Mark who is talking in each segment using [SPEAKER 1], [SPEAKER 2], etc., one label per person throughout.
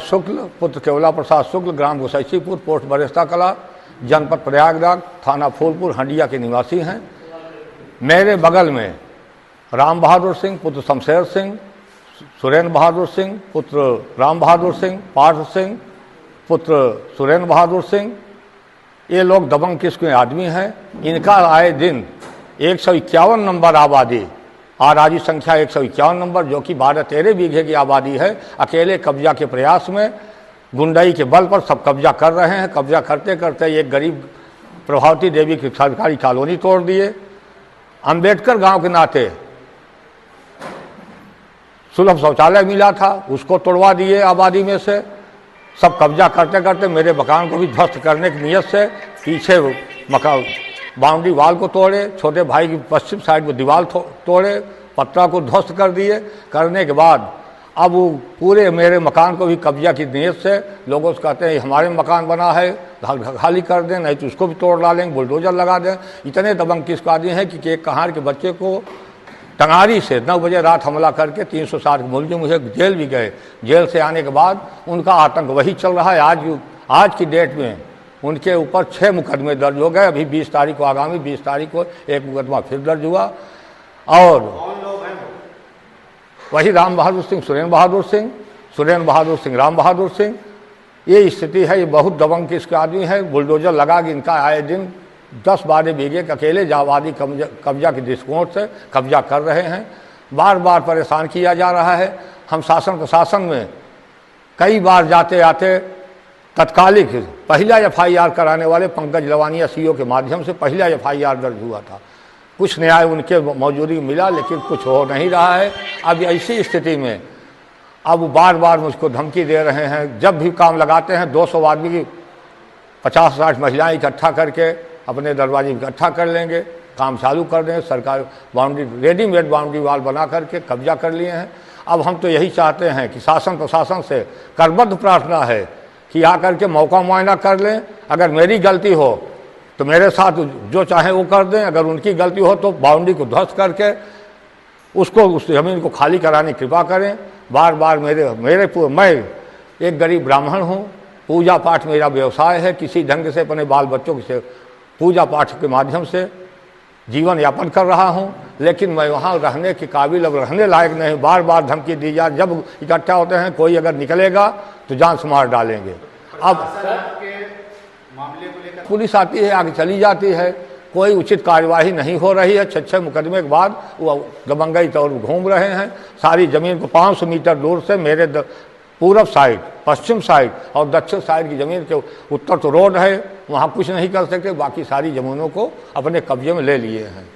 [SPEAKER 1] शुक्ल पुत्र केवला प्रसाद शुक्ल, ग्राम गोसैसीपुर, पोस्ट बरेस्ता कला, जनपद प्रयागराज, थाना फूलपुर, हंडिया के निवासी हैं। मेरे बगल में राम बहादुर सिंह पुत्र शमशेर सिंह, सुरेंद्र बहादुर सिंह पुत्र राम बहादुर सिंह, पार्थ सिंह पुत्र सुरेंद्र बहादुर सिंह, ये लोग दबंग किस्म के आदमी हैं। इनका आए दिन 151 नंबर आबादी, आबादी संख्या 151 नंबर, जो कि 12-13 बीघे की आबादी है, अकेले कब्जा के प्रयास में गुंडाई के बल पर सब कब्जा कर रहे हैं। कब्जा करते करते एक गरीब प्रभावती देवी की सरकारी कॉलोनी तोड़ दिए। अंबेडकर गांव के नाते सुलभ शौचालय मिला था, उसको तोड़वा दिए आबादी में से। सब कब्जा करते करते मेरे मकान को भी ध्वस्त करने की नीयत से पीछे मकान बाउंड्री वाल को तोड़े, छोटे भाई की पश्चिम साइड में दीवार तोड़े, पत्रा को ध्वस्त कर दिए। करने के बाद अब वो पूरे मेरे मकान को भी कब्जा की नीयत से लोगों से कहते हैं हमारे मकान बना है, खाली कर दें, नहीं तो उसको भी तोड़ डालेंगे, बुलडोजर लगा दें। इतने दबंग किसको आदमी हैं कि एक कहार के बच्चे को टंगारी से 9 बजे रात हमला करके 360 मुलजिम मुझे जेल भी गए। जेल से आने के बाद उनका आतंक वही चल रहा है। आज की डेट में उनके ऊपर 6 मुकदमे दर्ज हो गए। अभी 20 तारीख को, आगामी 20 तारीख को एक मुकदमा फिर दर्ज हुआ। और वही राम बहादुर सिंह, सुरेंद्र बहादुर सिंह, सुरेंद्र बहादुर सिंह, राम बहादुर सिंह, ये स्थिति है। ये बहुत दबंग किसके आदमी है। बुलडोजर लगा कि इनका आए दिन 10-12 बीघे के अकेले जाबादी कब्जा के दृष्टिकोण से कब्जा कर रहे हैं। बार बार परेशान किया जा रहा है। हम शासन प्रशासन में कई बार जाते आते तत्कालिक पहला FIR कराने वाले पंकज लवानिया CO के माध्यम से पहला FIR दर्ज हुआ था। कुछ न्याय उनके मौजूदगी मिला, लेकिन कुछ हो नहीं रहा है। अब ऐसी स्थिति में अब बार बार मुझको धमकी दे रहे हैं। जब भी काम लगाते हैं 200 आदमी की 50-60 महिलाएं इकट्ठा करके अपने दरवाजे इकट्ठा कर लेंगे, काम चालू कर दें। सरकार बाउंड्री रेडीमेड बाउंड्री वाल बना करके कब्जा कर लिए हैं। अब हम तो यही चाहते हैं कि शासन प्रशासन से करबद्ध प्रार्थना है कि आकर के मौका मुआयना कर लें। अगर मेरी गलती हो तो मेरे साथ जो चाहे वो कर दें, अगर उनकी गलती हो तो बाउंड्री को ध्वस्त करके उसको उस ज़मीन को खाली कराने की कृपा करें। बार बार मैं एक गरीब ब्राह्मण हूँ, पूजा पाठ मेरा व्यवसाय है। किसी ढंग से अपने बाल बच्चों से पूजा पाठ के माध्यम से जीवन यापन कर रहा हूँ, लेकिन मैं वहाँ रहने के काबिल अब रहने लायक नहीं। बार बार धमकी दी जा, जब इकट्ठा होते हैं कोई अगर निकलेगा तो जान से मार डालेंगे। अब पुलिस आती है, आगे चली जाती है, कोई उचित कार्यवाही नहीं हो रही है। 6 मुकदमे के बाद वो दबंगई तौर घूम रहे हैं। सारी ज़मीन को 500 मीटर दूर से मेरे पूरब साइड, पश्चिम साइड और दक्षिण साइड की ज़मीन के उत्तर तो रोड है, वहाँ कुछ नहीं कर सकते। बाकी सारी ज़मीनों को अपने कब्जे में ले लिए हैं।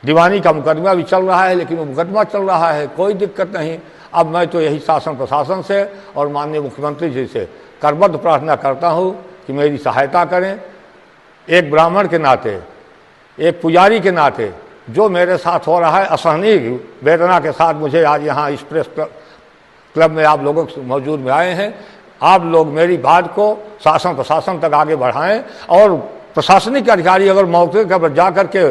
[SPEAKER 1] दीवानी का मुकदमा भी चल रहा है, लेकिन वो मुकदमा चल रहा है, कोई दिक्कत नहीं। अब मैं तो यही शासन प्रशासन से और माननीय मुख्यमंत्री जी से करबद्ध प्रार्थना करता हूँ कि मेरी सहायता करें। एक ब्राह्मण के नाते, एक पुजारी के नाते जो मेरे साथ हो रहा है, असहनीय वेदना के साथ मुझे आज यहाँ इस प्रेस क्लब में आप लोगों के मौजूद में आए हैं। आप लोग मेरी बात को शासन प्रशासन तक आगे बढ़ाएं और प्रशासनिक अधिकारी अगर मौके पर जा कर के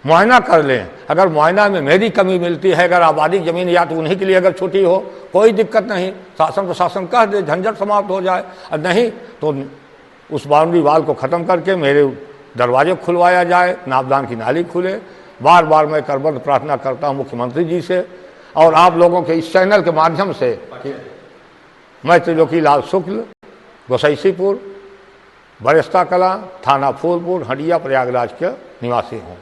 [SPEAKER 1] मुआयना कर लें। अगर मुआयना में मेरी कमी मिलती है, अगर आबादी ज़मीन या तो उन्हीं के लिए अगर छुट्टी हो, कोई दिक्कत नहीं, शासन प्रशासन कह दे, झंझट समाप्त हो जाए। और नहीं तो उस बाउंड्री वाल को ख़त्म करके मेरे दरवाजे खुलवाया जाए, नापदान की नाली खुले। बार बार मैं करबद्ध प्रार्थना करता हूँ मुख्यमंत्री जी से और आप लोगों के इस चैनल के माध्यम से। मैं त्रिलोकी लाल शुक्ल, गोसैसीपुर, बरेस्ता कला, थाना फूलपुर, हंडिया, प्रयागराज के निवासी हूँ।